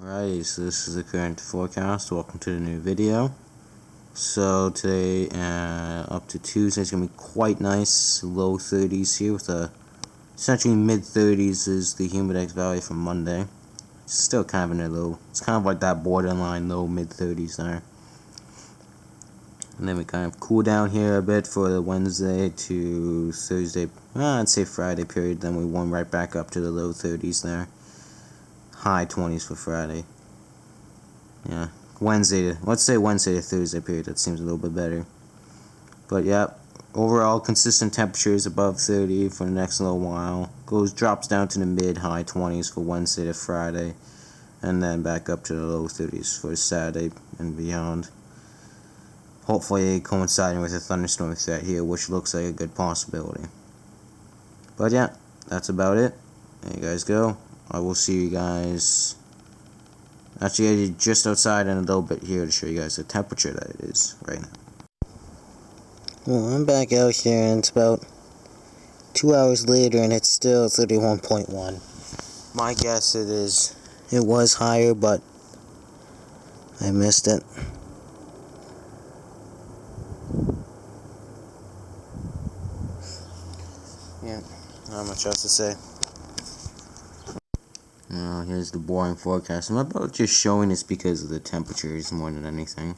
Alright, so this is the current forecast. Welcome to the new video. So today, up to Tuesday, it's going to be quite nice. Low 30s here with essentially mid 30s is the humidex value for Monday. It's still kind of in a low. It's kind of like that borderline low mid 30s there. And then we kind of cool down here a bit for the Wednesday to Thursday, I'd say Friday period. Then we warm right back up to the low 30s there. High 20s for Friday. Yeah, let's say Wednesday to Thursday period. That seems a little bit better. But yeah, overall consistent temperatures above 30 for the next little while. Drops down to the mid-high 20s for Wednesday to Friday, and then back up to the low 30s for Saturday and beyond. Hopefully coinciding with a thunderstorm threat here, which looks like a good possibility. But yeah, that's about it. There you guys go. I will see you guys. Actually, just outside and a little bit here to show you guys the temperature that it is right now. Well, I'm back out here and it's about 2 hours later and it's still 31.1. My guess it was higher, but I missed it. Yeah, not much else to say. Here's the boring forecast. I'm about just showing this because of the temperatures more than anything.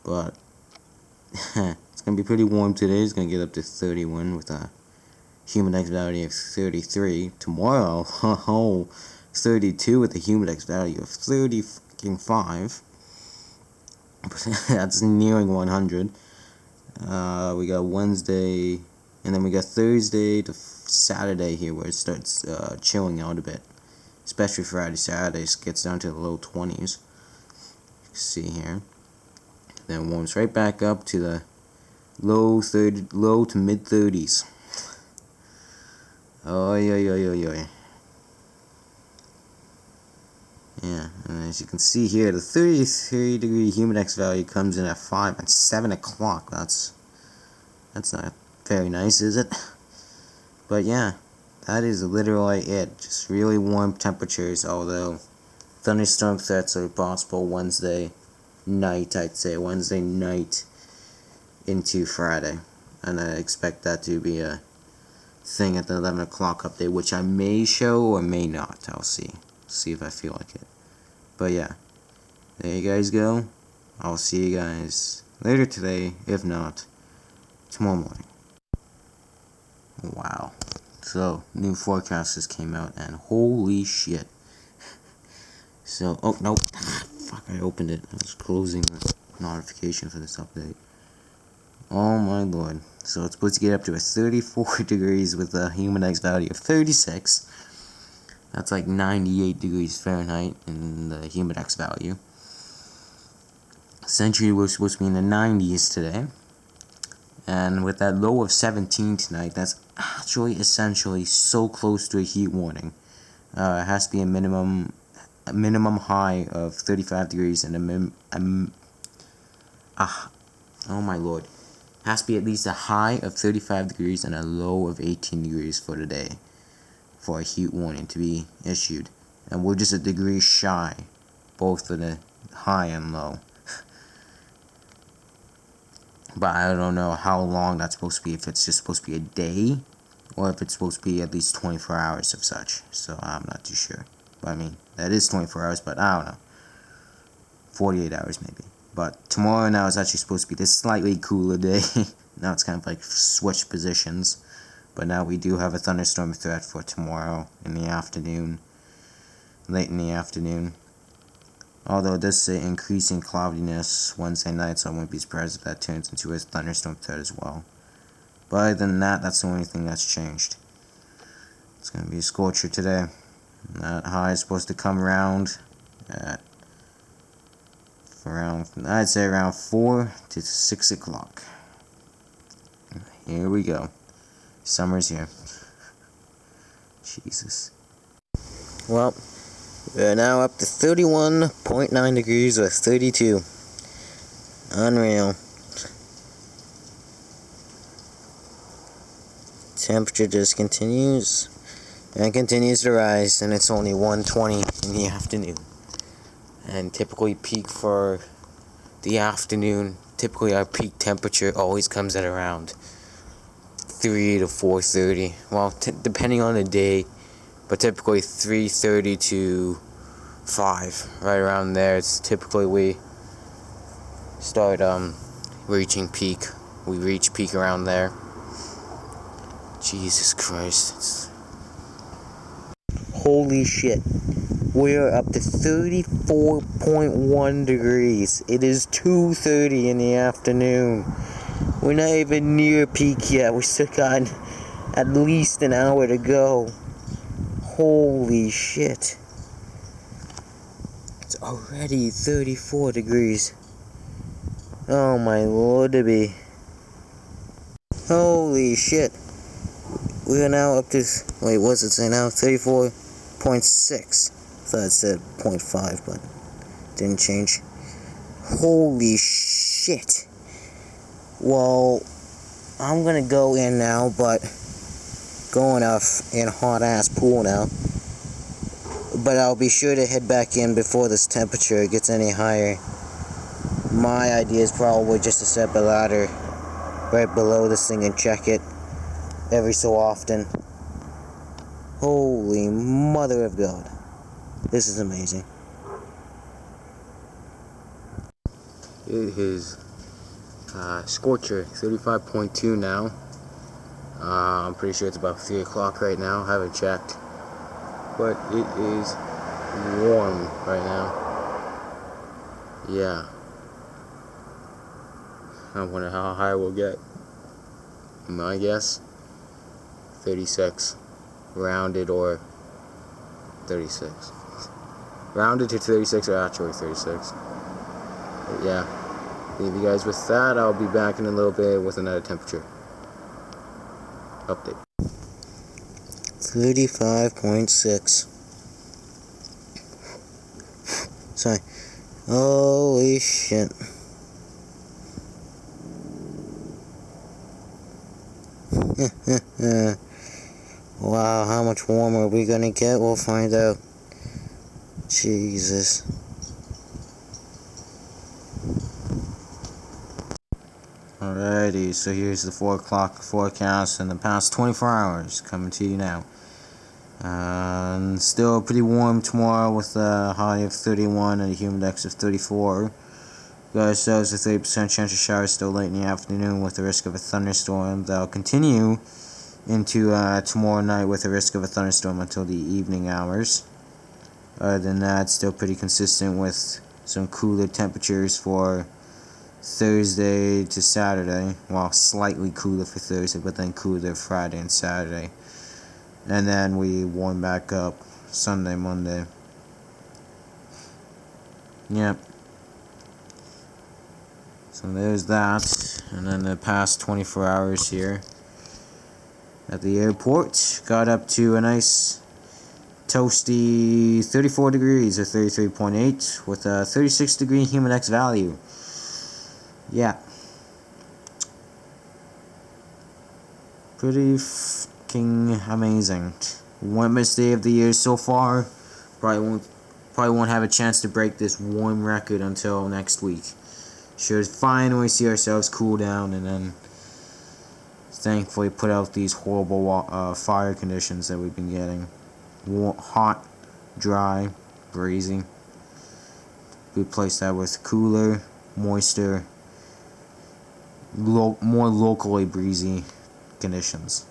But it's going to be pretty warm today. It's going to get up to 31 with a humidex value of 33. Tomorrow, 32 with a humidex value of 35. That's nearing 100. We got Wednesday, and then we got Thursday to Saturday here where it starts chilling out a bit. Especially Friday, Saturday, gets down to the low 20s. You can see here. Then warms right back up to the low to mid 30s. Oh yeah. Yeah, and as you can see here, the 33 degree humidex value comes in at 5 and 7 o'clock. That's not very nice, is it? But yeah. That is literally it. Just really warm temperatures, although thunderstorm threats are possible Wednesday night, I'd say. Wednesday night into Friday. And I expect that to be a thing at the 11 o'clock update, which I may show or may not. I'll see. See if I feel like it. But yeah, there you guys go. I'll see you guys later today, if not tomorrow morning. Wow. So, new forecast just came out, and holy shit. So, oh, nope. Fuck, I opened it. I was closing the notification for this update. Oh my lord. So, it's supposed to get up to a 34 degrees with a humidex value of 36. That's like 98 degrees Fahrenheit in the humidex value. Essentially, we're supposed to be in the 90s today. And with that low of 17 tonight, that's actually essentially so close to a heat warning. It has to be a minimum high of 35 degrees and oh my lord. It has to be at least a high of 35 degrees and a low of 18 degrees for today for a heat warning to be issued. And we're just a degree shy, both for the high and low. But I don't know how long that's supposed to be, if it's just supposed to be a day, or if it's supposed to be at least 24 hours of such. So I'm not too sure. But I mean, that is 24 hours, but I don't know. 48 hours maybe. But tomorrow now is actually supposed to be this slightly cooler day. Now it's kind of like switched positions. But now we do have a thunderstorm threat for tomorrow in the afternoon. Late in the afternoon. Although it does say increasing cloudiness Wednesday night, so I wouldn't be surprised if that turns into a thunderstorm threat as well. But other than that, that's the only thing that's changed. It's going to be a scorcher today. That high is supposed to come around at I'd say around 4 to 6 o'clock. Here we go. Summer's here. Jesus. Well, we're now up to 31.9 degrees or 32. Unreal. Temperature just continues and continues to rise, and it's only 1:20 in the afternoon. and typically peak for the afternoon. Typically our peak temperature always comes at around 3 to 4:30. Well, depending on the day, but typically 3:30 to 5, right around there. It's typically we start reaching peak. We reach peak around there. Jesus Christ. Holy shit. We are up to 34.1 degrees. It is 2:30 in the afternoon. We're not even near peak yet. We still got at least an hour to go. Holy shit. It's already 34 degrees. Oh my lord to be. Holy shit. We are now up to, wait, what's it say now? 34.6. I thought it said 0.5, but didn't change. Holy shit. Well, I'm gonna go in now, but going off in a hot ass pool now. But I'll be sure to head back in before this temperature gets any higher. My idea is probably just to set a ladder right below this thing and check it every so often. Holy mother of God. This is amazing. It is scorcher, 35.2 now. I'm pretty sure it's about 3 o'clock right now. I haven't checked. But it is warm right now. Yeah. I wonder how high we'll get. My guess, 36. Rounded or 36. Rounded to 36 or actually 36. But yeah. Leave you guys with that. I'll be back in a little bit with another temperature update. 35.6. Sorry. Holy shit. Wow, how much warmer are we gonna get? We'll find out. Jesus. Alrighty, so here's the 4 o'clock forecast in the past 24 hours coming to you now. Still pretty warm tomorrow with a high of 31 and a humid index of 34. Got ourselves a 30% chance of showers still late in the afternoon with the risk of a thunderstorm. That'll continue into tomorrow night with the risk of a thunderstorm until the evening hours. Other than that, still pretty consistent with some cooler temperatures for Thursday to Saturday. Well, slightly cooler for Thursday, but then cooler Friday and Saturday. And then we warm back up Sunday, Monday. Yep. So there's that. And then the past 24 hours here at the airport got up to a nice toasty 34 degrees or 33.8 with a 36 degree humid index value. Yeah. Pretty fucking amazing. Warmest day of the year so far. Probably won't have a chance to break this warm record until next week. Should finally see ourselves cool down and then thankfully put out these horrible fire conditions that we've been getting. Hot, dry, breezy. Replace that with cooler, moister, more locally breezy conditions.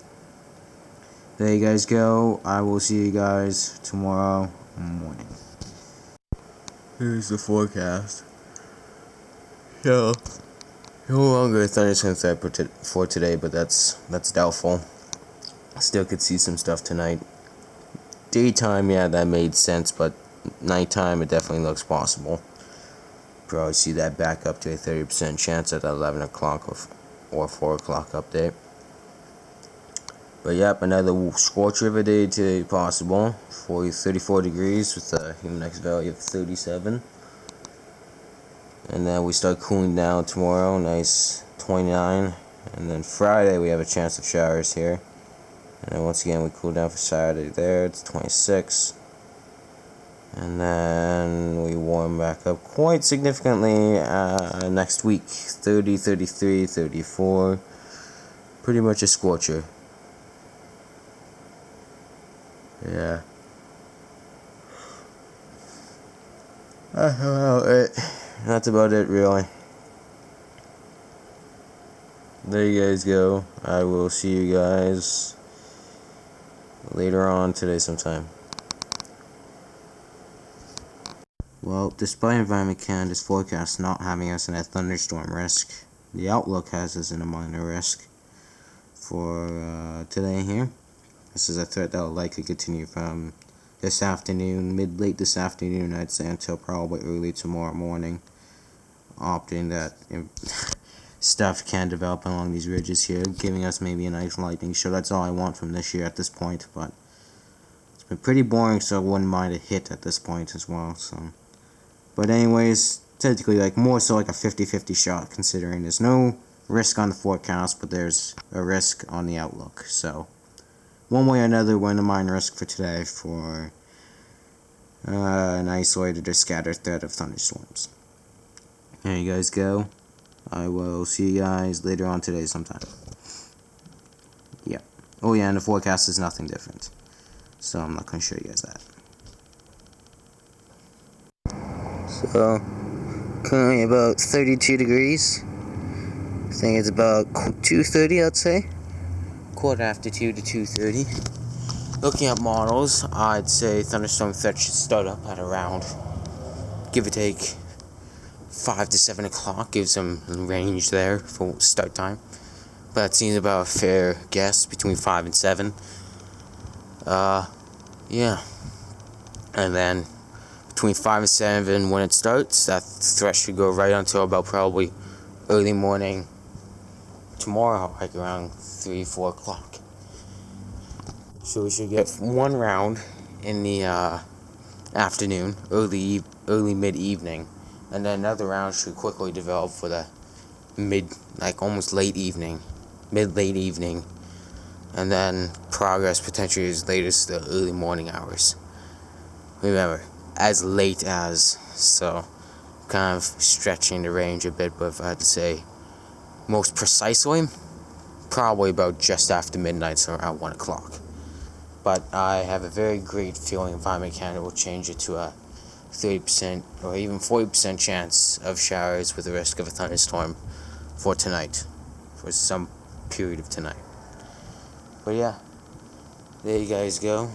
There you guys go. I will see you guys tomorrow morning. Here's the forecast. Yeah. No longer a thunderstorm threat for today, but that's doubtful. Still could see some stuff tonight. Daytime, yeah, that made sense, but nighttime, it definitely looks possible. Probably see that back up to a 30% chance at 11 o'clock or 4 o'clock update. But yep, another scorcher of a day today possible. 34 degrees with a humid index value of 37. And then we start cooling down tomorrow, nice 29. And then Friday we have a chance of showers here. And then once again we cool down for Saturday there, it's 26. And then we warm back up quite significantly next week. 30, 33, 34. Pretty much a scorcher. Yeah. That's about it, really. There you guys go. I will see you guys later on today sometime. Well, despite Environment Canada's forecast not having us in a thunderstorm risk, the outlook has us in a minor risk for today here. This is a threat that will likely continue from this afternoon, late this afternoon, I'd say, until probably early tomorrow morning, opting that stuff can develop along these ridges here, giving us maybe a nice lightning show. That's all I want from this year at this point, but it's been pretty boring, so I wouldn't mind a hit at this point as well. So, but anyways, technically, like, more so like a 50-50 shot, considering there's no risk on the forecast, but there's a risk on the outlook. So one way or another, we're in a minor risk for today for an isolated or scattered threat of thunderstorms. There you guys go. I will see you guys later on today sometime. Yeah. Oh yeah, and the forecast is nothing different, so I'm not going to show you guys that. So, currently about 32 degrees. I think it's about 2:30, I'd say. 2:45 to 2:30. Looking at models, I'd say thunderstorm threat should start up at around, give or take, 5 to 7 o'clock. Gives some range there for start time. But that seems about a fair guess, between 5 and 7. Yeah. And then between 5 and 7 when it starts, that threat should go right until about probably early morning tomorrow, like around 3-4 o'clock. So we should get one round in the afternoon, early mid-evening, and then another round should quickly develop for the almost late evening, mid-late evening, and then progress potentially as late as the early morning hours. Remember, as late as, so kind of stretching the range a bit, but if I had to say most precisely, probably about just after midnight, so around 1 o'clock. But I have a very great feeling Environment Canada will change it to a 30% or even 40% chance of showers with the risk of a thunderstorm for tonight, for some period of tonight. But yeah, there you guys go.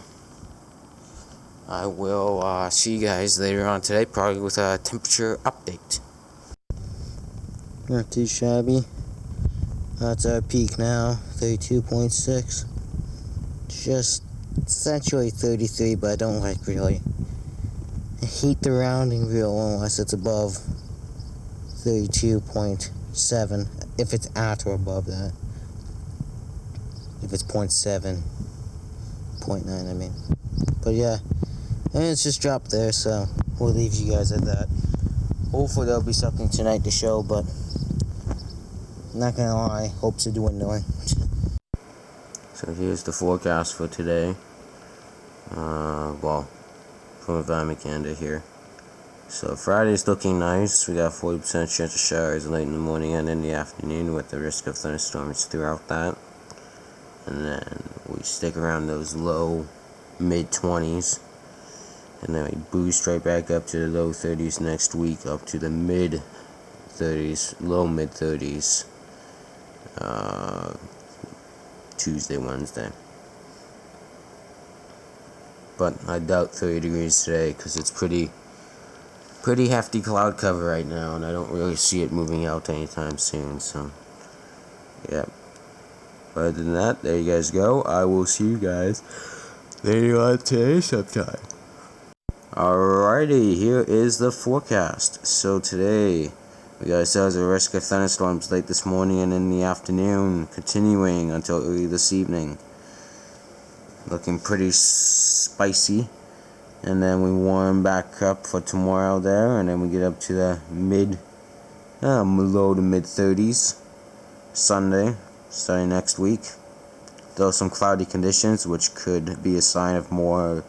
I will see you guys later on today, probably with a temperature update. Not too shabby. That's our peak now, 32.6. Just essentially 33, but I don't like really heat the rounding real unless it's above 32.7. If it's at or above that. If it's 0.7, 0.9, I mean. But yeah, and it's just dropped there, so we'll leave you guys at that. Hopefully there'll be something tonight to show, but not gonna lie, hopes are dwindling. So here's the forecast for today. Well, from Environment Canada here. So Friday's looking nice. We got 40% chance of showers late in the morning and in the afternoon, with the risk of thunderstorms throughout that. And then we stick around those low mid-20s. And then we boost right back up to the low 30s next week, up to the mid-30s, low mid-30s. Tuesday, Wednesday. But I doubt 30 degrees today, because it's pretty hefty cloud cover right now, and I don't really see it moving out anytime soon, so yeah. But other than that, there you guys go. I will see you guys later on today sometime. Alrighty, here is the forecast. So today, we got ourselves a risk of thunderstorms late this morning and in the afternoon, continuing until early this evening. Looking pretty spicy. And then we warm back up for tomorrow there, and then we get up to the low to mid 30s Sunday, starting next week. Though some cloudy conditions, which could be a sign of more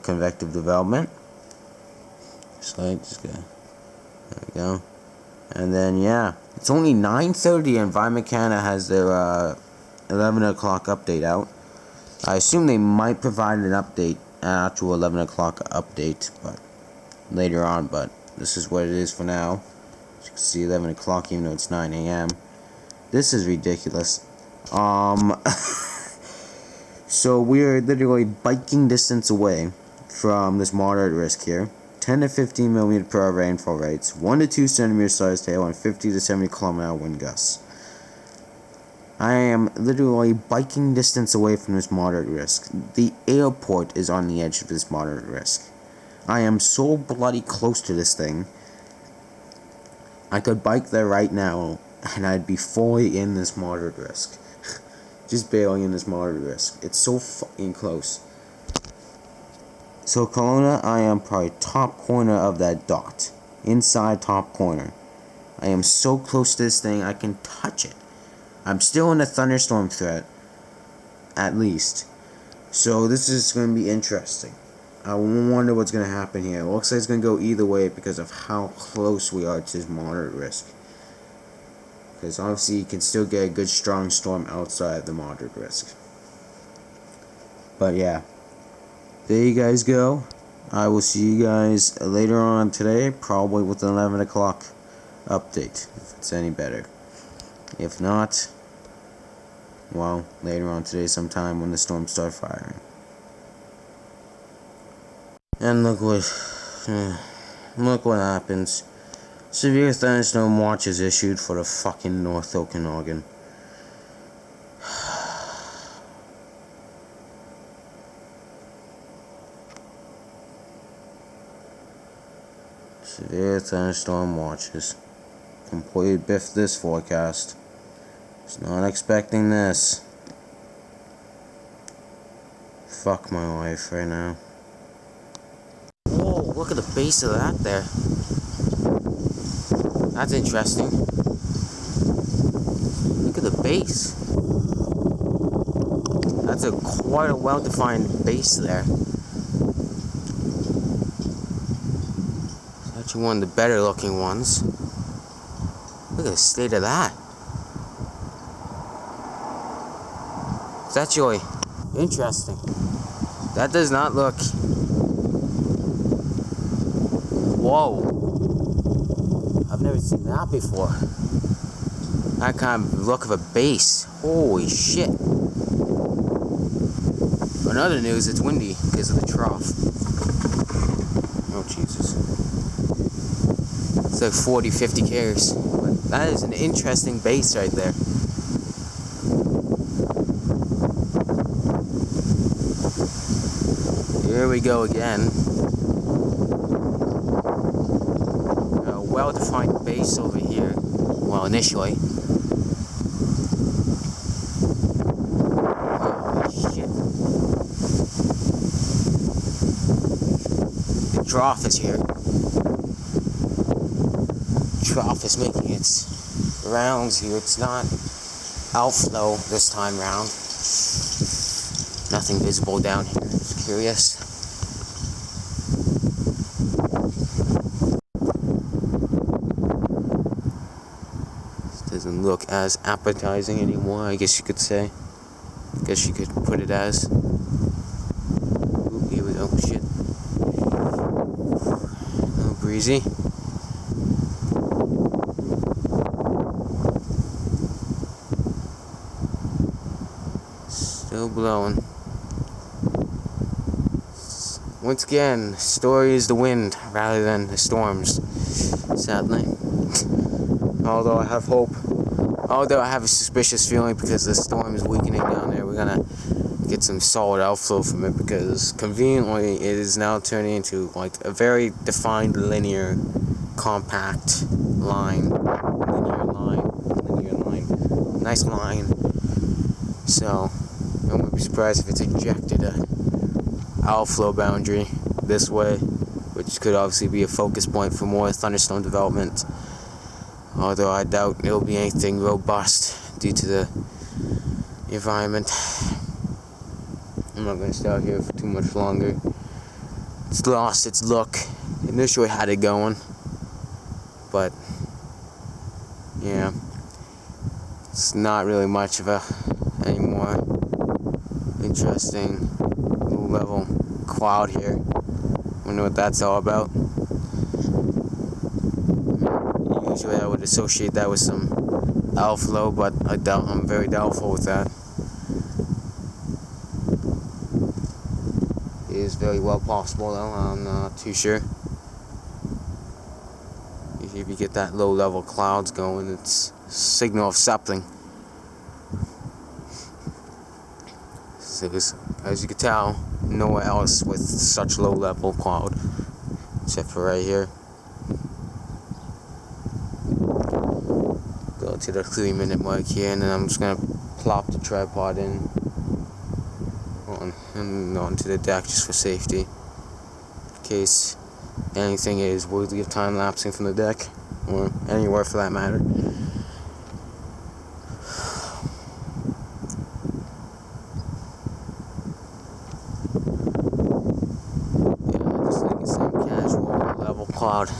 convective development. So just go. There we go. And then yeah, it's only 9:30 and Environment Canada has their 11 o'clock update out. I assume they might provide an update, an actual 11 o'clock update, but later on. But this is what it is for now. As you can see, 11 o'clock, even though it's 9 a.m. This is ridiculous. So we're literally biking distance away from this moderate risk here. 10 to 15 millimeter per hour rainfall rates, 1 to 2 centimeter size hail, and 50 to 70 km/h wind gusts. I am literally biking distance away from this moderate risk. The airport is on the edge of this moderate risk. I am so bloody close to this thing. I could bike there right now, and I'd be fully in this moderate risk. Just barely in this moderate risk. It's so fucking close. So Kelowna, I am probably top corner of that dot. Inside top corner. I am so close to this thing, I can touch it. I'm still in a thunderstorm threat. At least. So this is going to be interesting. I wonder what's going to happen here. It looks like it's going to go either way because of how close we are to this moderate risk. Because obviously you can still get a good strong storm outside the moderate risk. But yeah. There you guys go. I will see you guys later on today, probably with an 11 o'clock update, if it's any better. If not, well, later on today sometime when the storms start firing. And look what happens. Severe thunderstorm watch is issued for the fucking North Okanagan. Severe thunderstorm watches. Completely biffed this forecast. Was not expecting this. Fuck my life right now. Whoa, look at the base of that there. That's interesting. Look at the base. That's quite a well-defined base there. It's actually one of the better looking ones. Look at the state of that. It's actually interesting. That does not look... Whoa. I've never seen that before. That kind of look of a base. Holy shit. In other news, it's windy because of the trough. Oh, Jesus. It's like 40, 50 k's. But that is an interesting base right there. Here we go again. A well-defined base over here. Well, initially. Holy shit. The trough is here. Trough is making its rounds here. It's not outflow this time round. Nothing visible down here. Just curious. This doesn't look as appetizing anymore, I guess you could say. I guess you could put it as. Ooh, here we go. Shit. A little breezy. Still blowing. Once again, the story is the wind rather than the storms, sadly. Although I have hope. Although I have a suspicious feeling because the storm is weakening down there, we're gonna get some solid outflow from it because conveniently it is now turning into like a very defined linear, compact line. Linear line. Nice line. So, I wouldn't be surprised if it's ejected a outflow boundary this way, which could obviously be a focus point for more thunderstorm development. Although I doubt it'll be anything robust due to the environment. I'm not going to stay out here for too much longer. it's lost its look. Initially had it going, but yeah, it's not really much of a any more interesting low level cloud here. Wonder what that's all about. Usually I would associate that with some outflow, but I'm very doubtful with that. It is very well possible though, I'm not too sure. If you get that low level clouds going, it's a signal of something. So as you can tell, nowhere else with such low level cloud, except for right here. Go to the 3-minute mark here, and then I'm just gonna plop the tripod in onto the deck just for safety, in case anything is worthy of time lapsing from the deck, or anywhere for that matter. Yeah, just like it's some casual level cloud.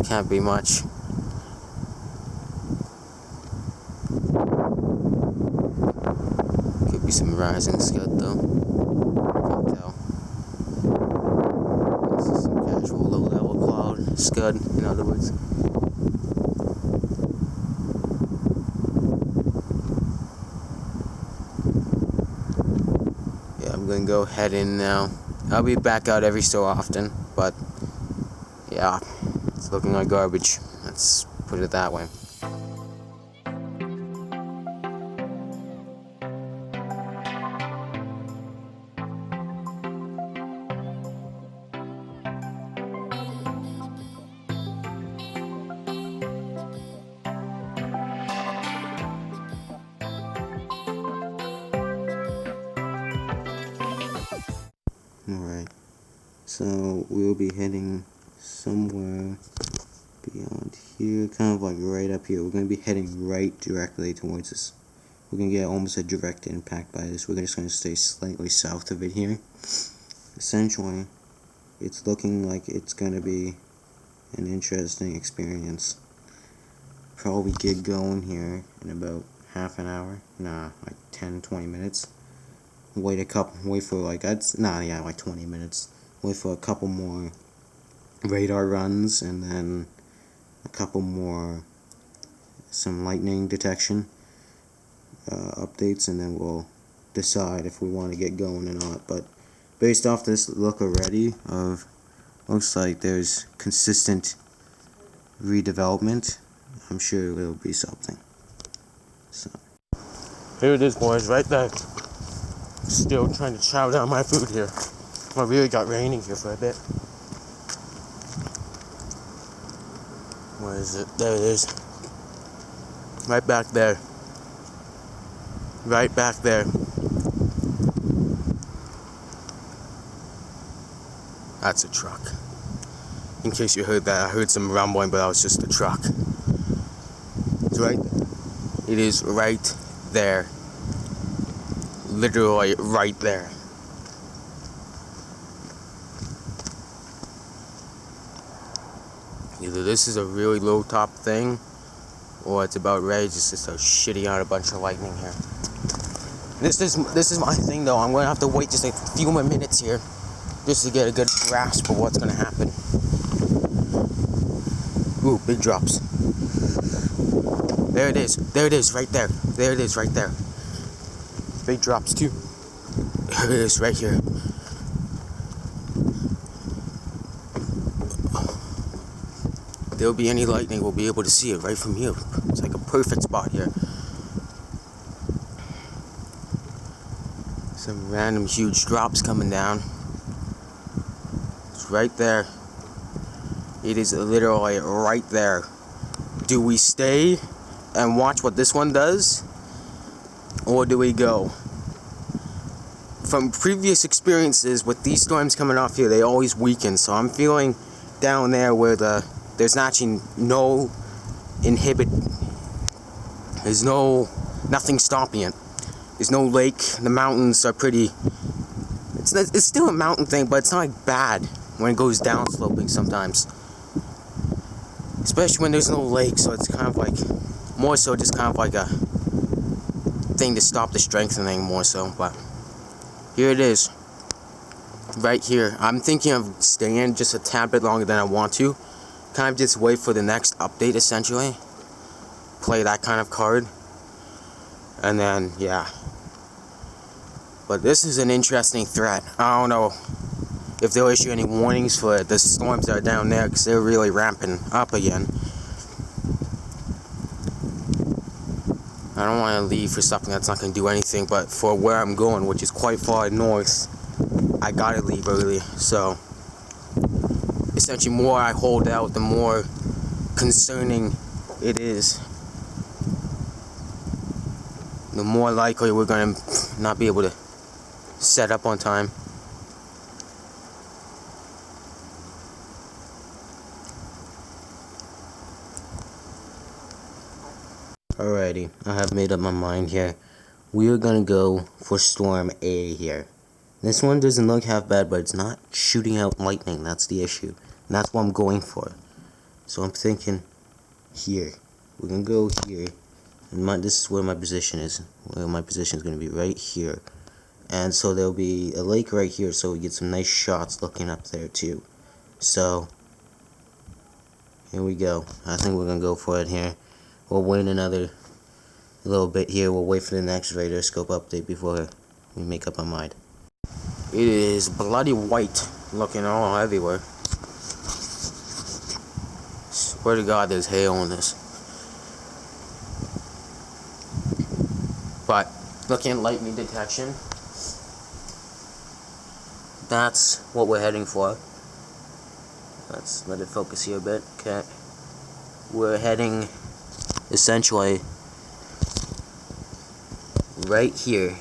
Can't be much. Could be some rising scud though. Can't tell. This is some casual low level cloud. Scud, in other words. Yeah, I'm gonna go head in now. I'll be back out every so often, but yeah, it's looking like garbage. Let's put it that way. Alright, so we'll be heading somewhere beyond here, kind of like right up here. We're going to be heading right directly towards this. We're going to get almost a direct impact by this. We're just going to stay slightly south of it here. Essentially, it's looking like it's going to be an interesting experience. Probably get going here in about half an hour. Nah, like 10-20 minutes. Wait for like, like 20 minutes. Wait for a couple more radar runs, and then a couple more, some lightning detection updates, and then we'll decide if we want to get going or not. But based off this look already, looks like there's consistent redevelopment. I'm sure it'll be something. So here it is, boys, right there. Still trying to chow down my food here. It really got raining here for a bit. Where is it? There it is. Right back there. Right back there. That's a truck. In case you heard that, I heard some rumbling, but that was just a truck. It's right there. It is right there. Literally right there. Either this is a really low top thing, or it's about ready just to start shitting out a bunch of lightning here. This is my thing though. I'm gonna have to wait just a few more minutes here just to get a good grasp of what's gonna happen. Ooh, big drops. There it is. There it is, right there. There it is, right there. Big drops too. There it is, right here. If there'll be any lightning, we'll be able to see it right from here. It's like a perfect spot here. Some random huge drops coming down. It's right there. It is literally right there. Do we stay and watch what this one does? Or do we go? From previous experiences with these storms coming off here, they always weaken. So I'm feeling down there where there's actually no there's nothing stopping it. There's no lake. The mountains are pretty. It's still a mountain thing, but it's not like bad. when it goes down sloping sometimes. Especially when there's no lake, so it's kind of like, more so just kind of like a thing to stop the strengthening more so. But here it is, right here. I'm thinking of staying just a tad bit longer than I want to. Kind of just wait for the next update, essentially. Play that kind of card. And then, yeah. But this is an interesting threat. I don't know if they'll issue any warnings for the storms that are down there, because they're really ramping up again. I don't want to leave for something that's not going to do anything, but for where I'm going, which is quite far north, I gotta leave early. So essentially, more I hold out, the more concerning it is. The more likely we're going to not be able to set up on time. Alrighty, I have made up my mind here. We are gonna go for Storm A here. This one doesn't look half bad, but it's not shooting out lightning. That's the issue. And that's what I'm going for. So I'm thinking here. We're gonna go here. And this is where my position is. Where my position is gonna be right here. And so there'll be a lake right here, so we get some nice shots looking up there too. So here we go. I think we're gonna go for it here. We'll wait another little bit here. We'll wait for the next radar scope update before we make up our mind. It is bloody white looking all everywhere. Swear to God, there's hail on this. But looking at lightning detection, that's what we're heading for. Let's let it focus here a bit. Okay. We're heading essentially right here,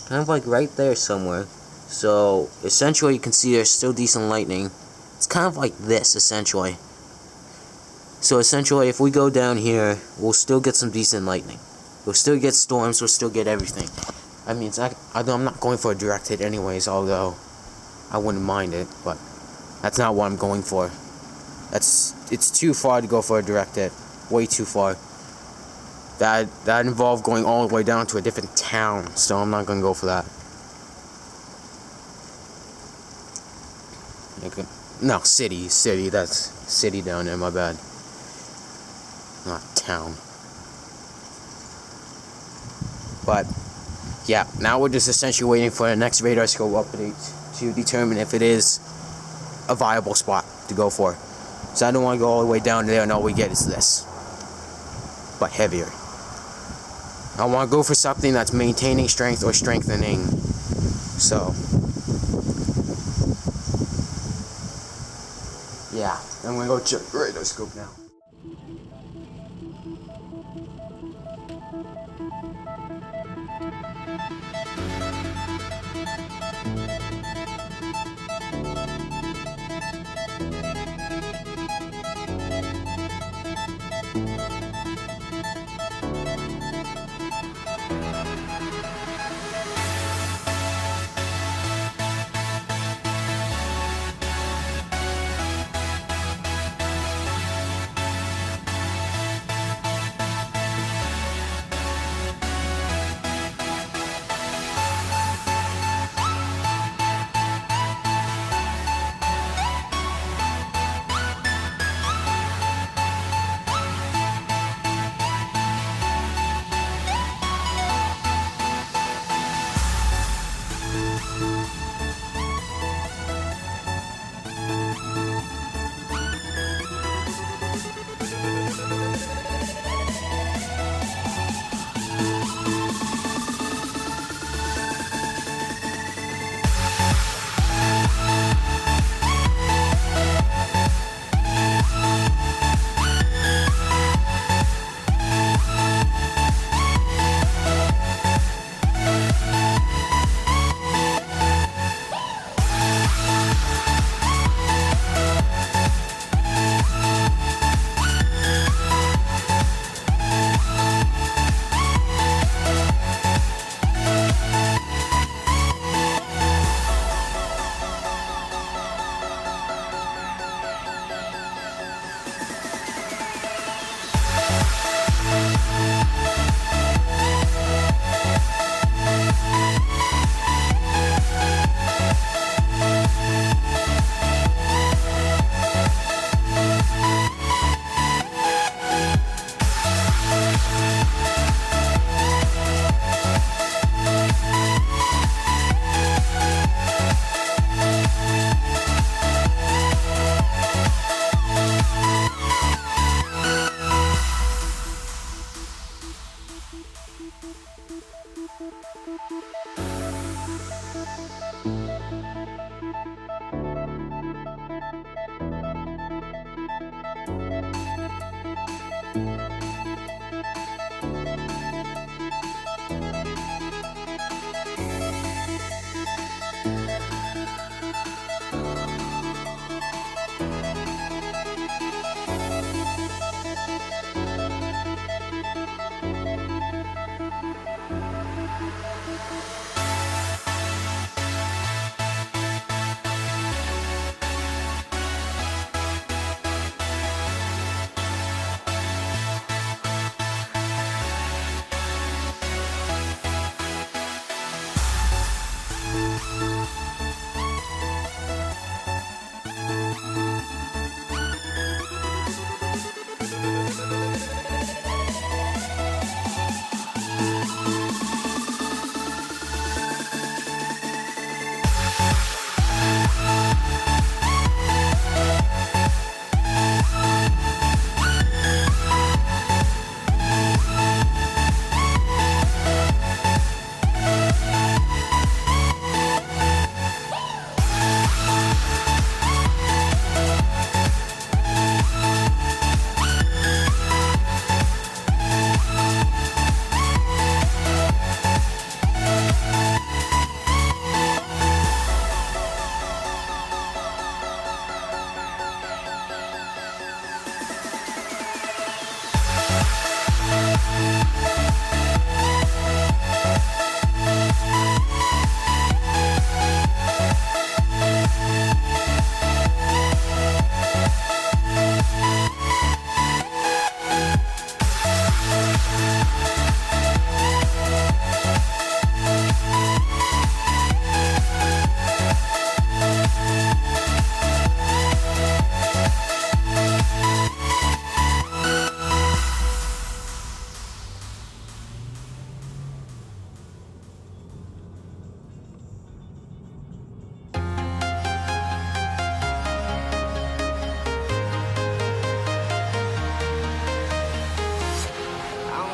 kind of like right there somewhere. So essentially you can see there's still decent lightning. It's kind of like this essentially. So essentially if we go down here, we'll still get some decent lightning. We'll still get storms, we'll still get everything. I mean, I'm not going for a direct hit anyways, although I wouldn't mind it, but that's not what I'm going for. It's too far to go for a direct hit. Way too far. That involved going all the way down to a different town, so I'm not gonna go for that. Okay. No, city, that's city down there, my bad. Not town. But yeah, now we're just essentially waiting for the next radar scope update to determine if it is a viable spot to go for. So I don't want to go all the way down there and all we get is this, but heavier. I want to go for something that's maintaining strength or strengthening. So yeah, I'm going to go check the radar scope now.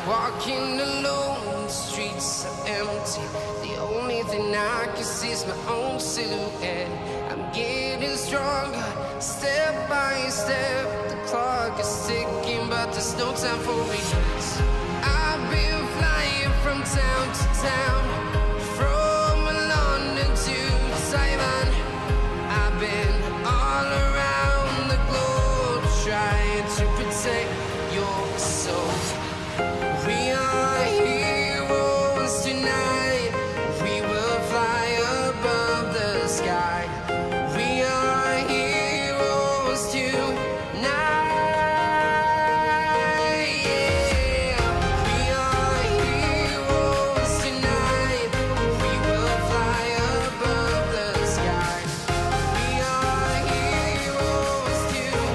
Walking alone, the streets are empty. The only thing I can see is my own silhouette. I'm getting stronger, step by step. The clock is ticking, but there's no time for regrets. I've been flying from town to town, from London to Taiwan. I've been all around the globe, trying to protect your soul. We are heroes tonight. We will fly above the sky. We are heroes tonight. Yeah. We are heroes tonight. We will fly above the sky. We are heroes tonight.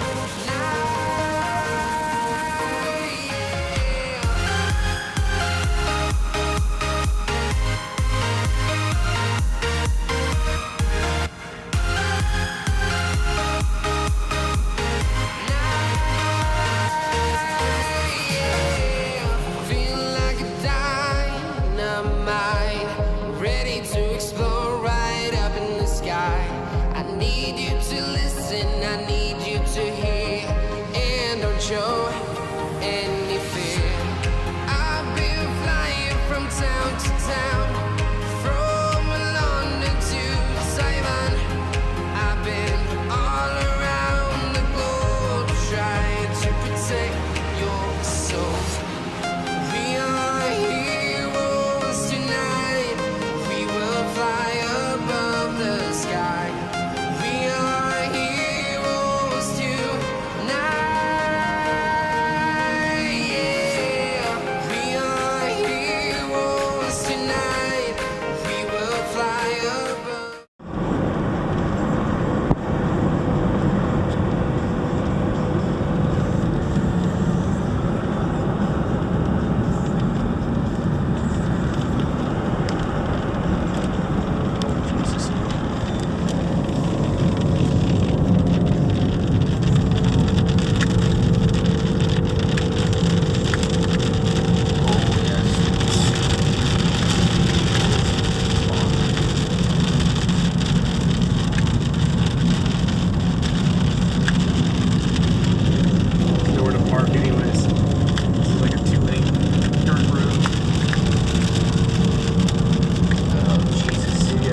Feel like a dynamite, ready to explode right up in the sky. I need you to listen, I need you to hear, and don't show any fear. I've been flying from town to town, from London to Taiwan. I've been all around the globe, trying to protect your soul. We are heroes tonight. We will fly above the sky. We are heroes.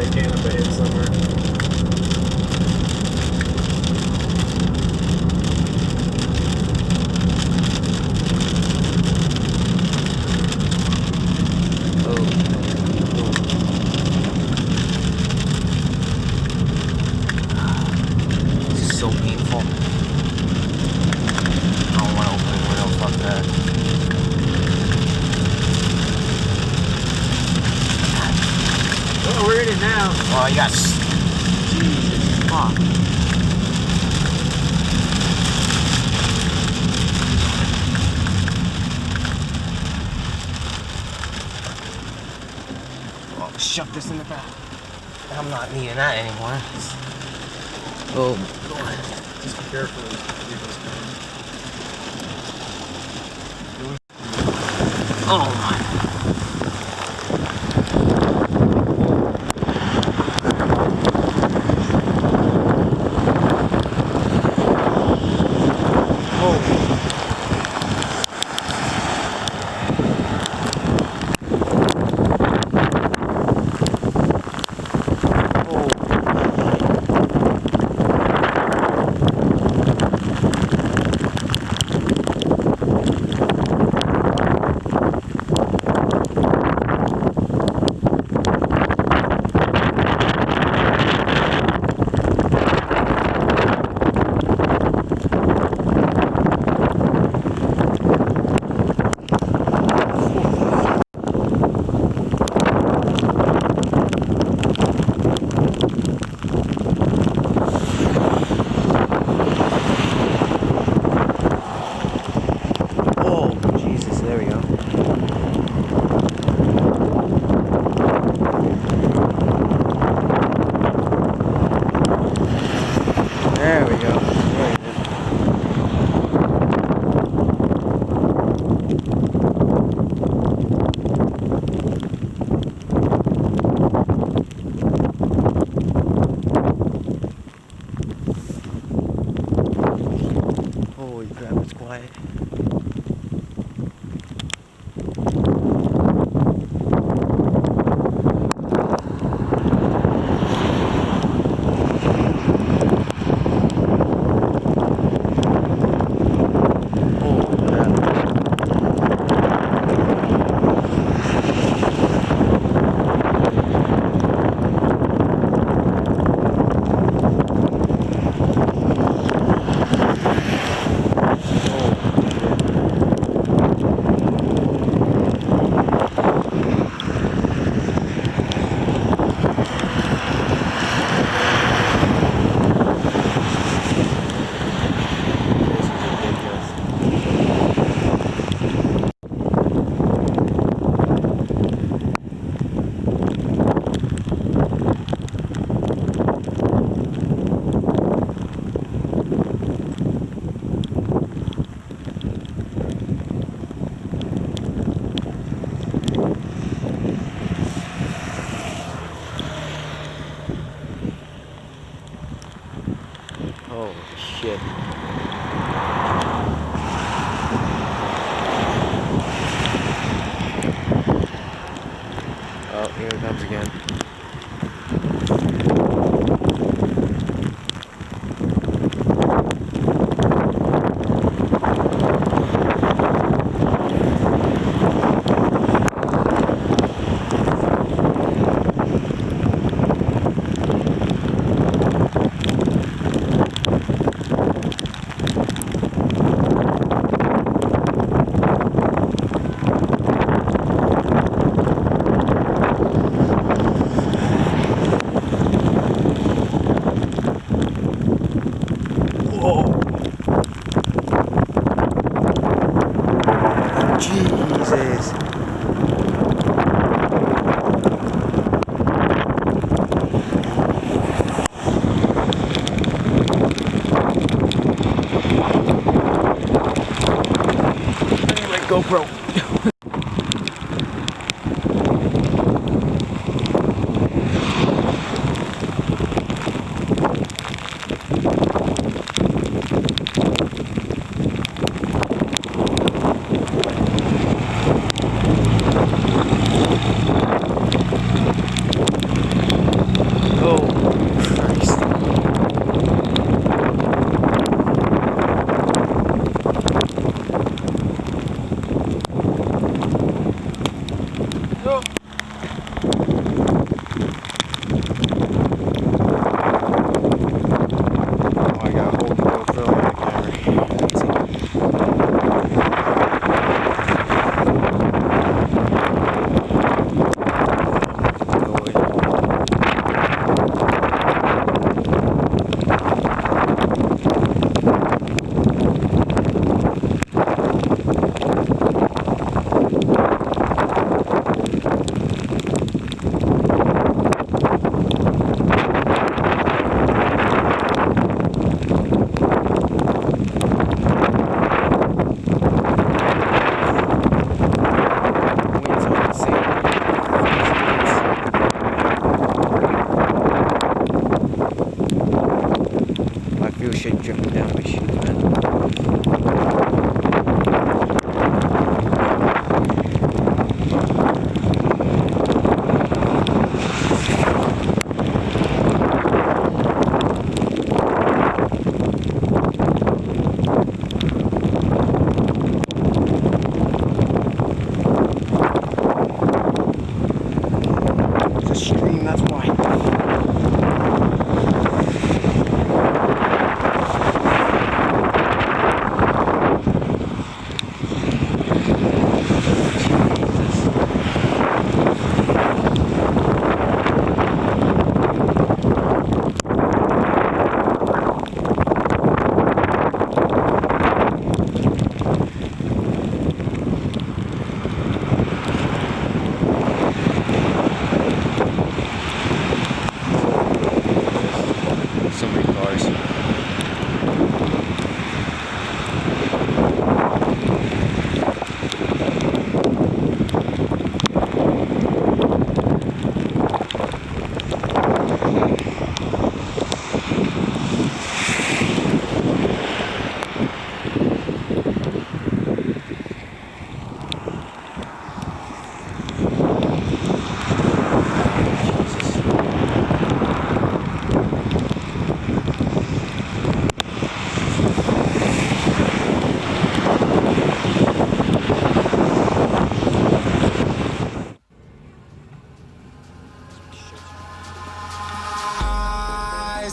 spray can up ahead somewhere. This is so painful. I don't want to open the window, fuck that. Oh, we're in it now. Oh, yes. Jesus, fuck. Oh, shove this in the back. I'm not needing that anymore. Oh, God. Just be careful. Oh, my. There we go. Holy crap, it's quiet. Holy shit. Oh, here it comes again. Jesus. Anyway, GoPro. Oh, Christ. Shit dripping down my shoe, man. It's a stream, that's why. So many cars.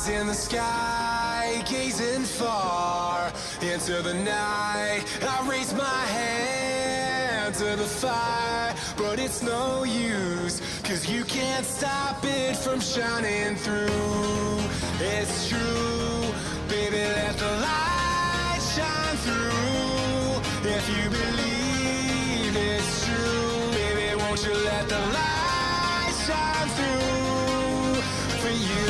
In the sky, gazing far into the night, I raise my hand to the fire, but it's no use, 'cause you can't stop it from shining through. It's true, baby, let the light shine through. If you believe it's true, baby, won't you let the light shine through for you.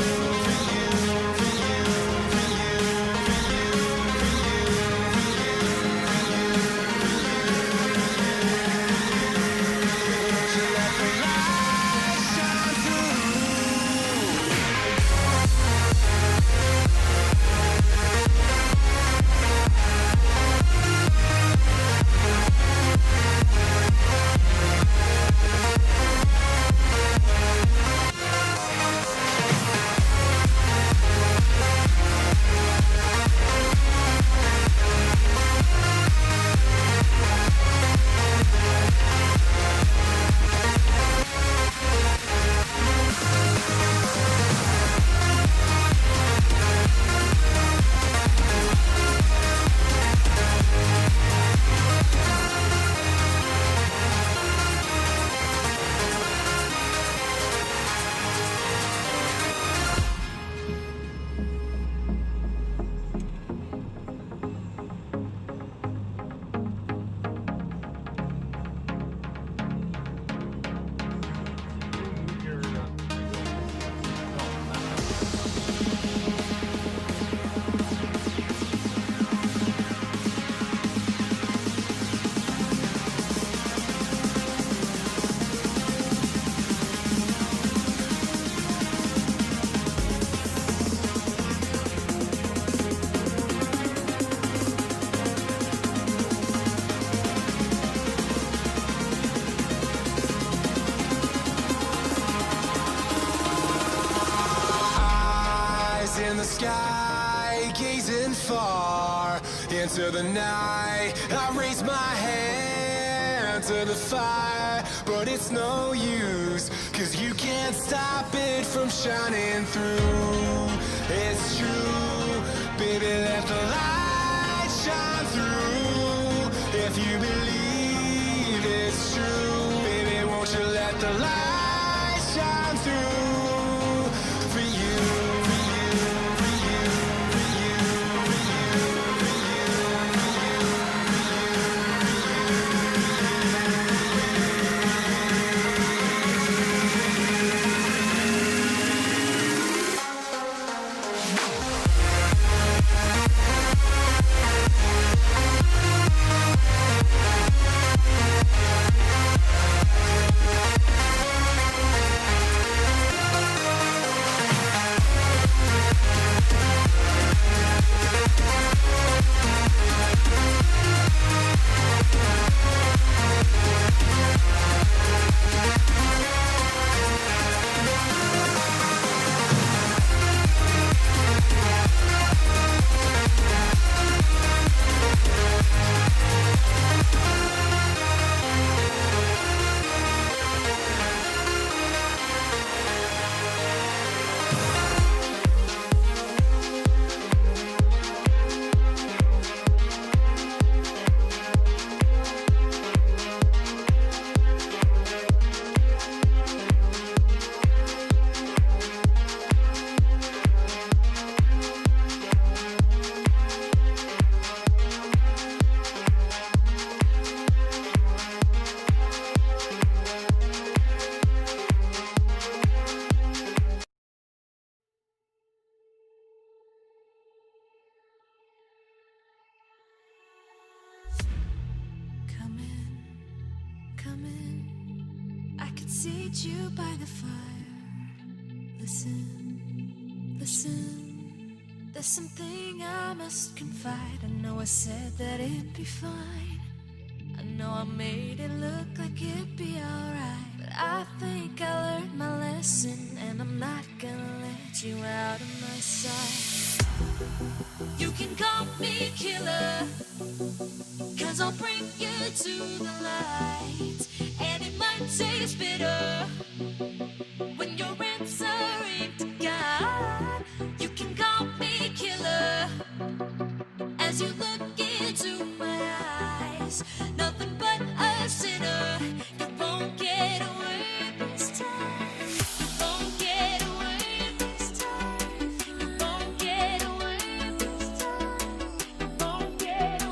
sky, gazing far into the night. I raise my hand to the fire, but it's no use, 'cause you can't stop it from shining through. It's true, baby, let the light shine through. If you believe it's true, baby, won't you let the light shine through for you, for you, for you, for you, for you, for Come in, I could seat you by the fire. Listen, listen, there's something I must confide. I know I said that it'd be fine. I know I made it look like it'd be alright, but I think I learned my lesson, and I'm not gonna let you out of my sight. You can call me killer, 'cause I'll bring you to the light. And it might taste bitter when you're answering to God. You can call me killer as you look into my eyes. Nothing but a sinner. You won't get away this time. You won't get away this time. You won't get away this time. You won't get away.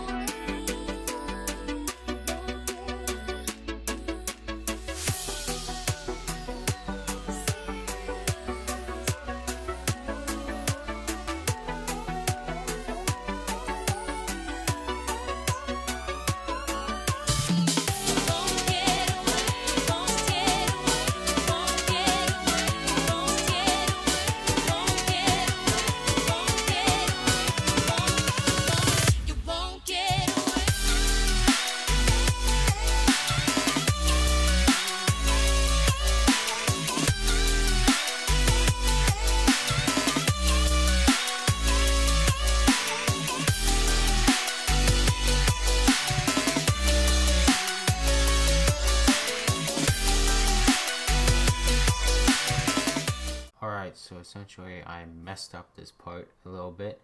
Alright, so essentially I messed up this part a little bit.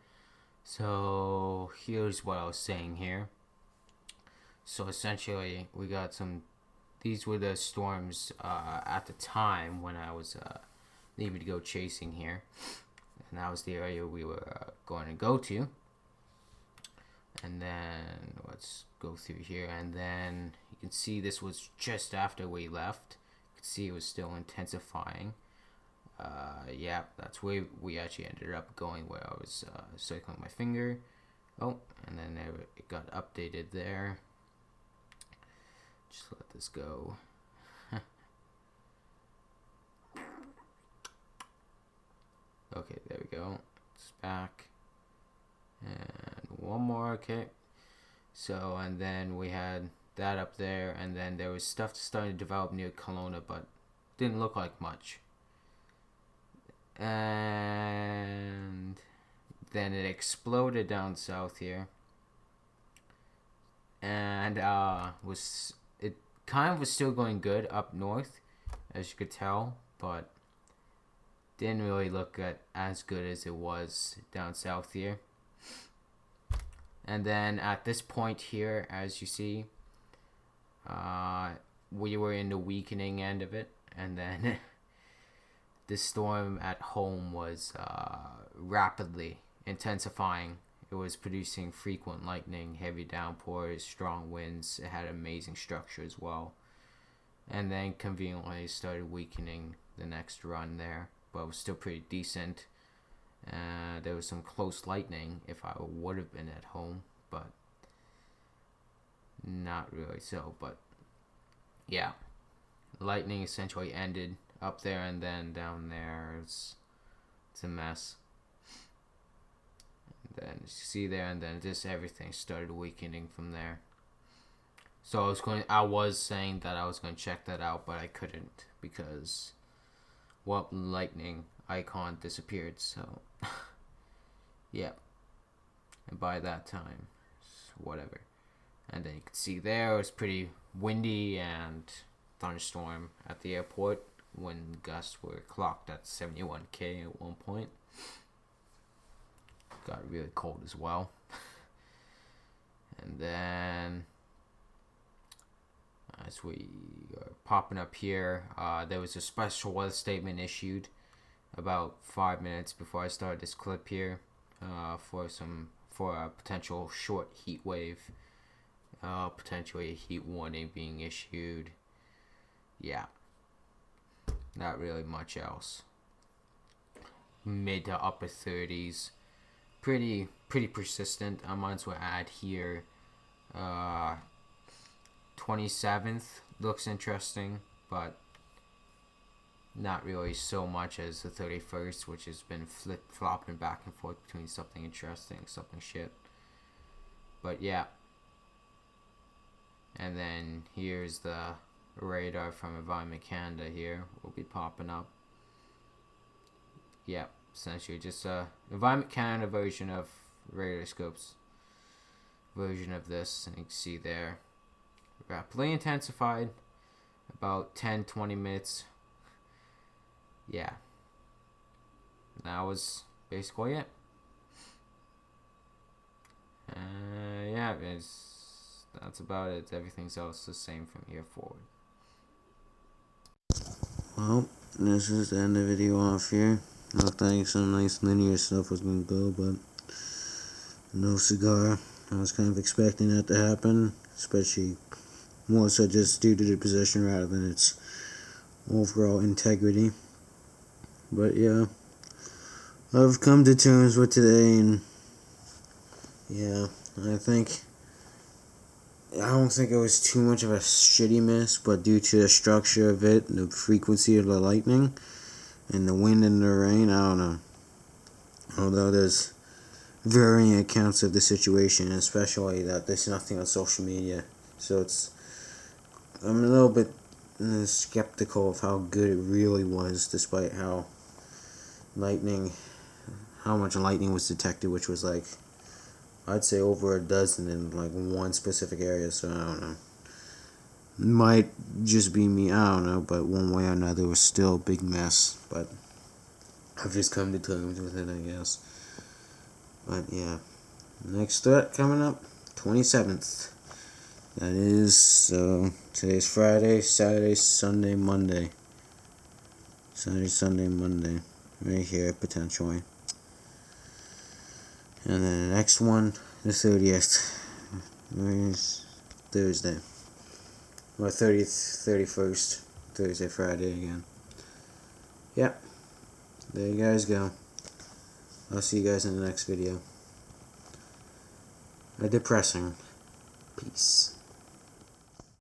So here's what I was saying here. So essentially we got these were the storms at the time when I was leaving to go chasing here. And that was the area we were going to go to. And then let's go through here, and then you can see this was just after we left. You can see it was still intensifying. Yeah, that's where we actually ended up going, where I was circling my finger. Oh, and then it got updated there. Just let this go. Okay, there we go. It's back. And one more, okay. So, and then we had that up there, and then there was stuff starting to develop near Kelowna, but didn't look like much. And then it exploded down south here, and it kind of was still going good up north, as you could tell, but didn't really look as good as it was down south here. And then at this point here, as you see, we were in the weakening end of it, and then the storm at home was rapidly intensifying. It was producing frequent lightning, heavy downpours, strong winds. It had amazing structure as well. And then conveniently started weakening the next run there, but it was still pretty decent. There was some close lightning if I would have been at home, but not really so. But yeah, lightning essentially ended up there, and then down there it's a mess. And then you see there, and then just everything started weakening from there. So I was saying that I was going to check that out, but I couldn't because, well, lightning icon disappeared. So yeah, and by that time, whatever. And then you can see there it was pretty windy and thunderstorm at the airport when gusts were clocked at 71k at one point. Got really cold as well. And then as we are popping up here, there was a special weather statement issued about 5 minutes before I started this clip here, for a potential short heat wave, potentially a heat warning being issued. Yeah, not really much else. Mid to upper 30s, pretty persistent. I might as well add here 27th looks interesting, but not really so much as the 31st, which has been flip-flopping back and forth between something interesting, something shit. But yeah. And then here's the radar from Environment Canada here. Will be popping up. Yeah, essentially just a Environment Canada version of radar scopes. Version of this, and you can see there. Rapidly intensified. About 10-20 minutes. Yeah, that was basically it. Yeah, that's about it. Everything else the same from here forward. Well, this is the end of the video off here. I thought some nice linear stuff was going to go, but no cigar. I was kind of expecting that to happen, especially more so just due to the position rather than its overall integrity. But yeah, I've come to terms with today, and yeah, I don't think it was too much of a shitty miss, but due to the structure of it, the frequency of the lightning, and the wind and the rain, I don't know. Although there's varying accounts of the situation, especially that there's nothing on social media, so I'm a little bit skeptical of how good it really was, despite how much lightning was detected, which was like, I'd say over a dozen in like one specific area. So I don't know, might just be me, I don't know, but one way or another it was still a big mess. But I've just come to terms with it, I guess. But yeah, next threat coming up, 27th. That is, today's Friday, Saturday, Sunday, Monday. Saturday, Sunday, Monday. Right here, potentially. And then the next one, the 30th. Where's Thursday? Or 30th, 31st. Thursday, Friday again. Yep. There you guys go. I'll see you guys in the next video. Depressing. Peace.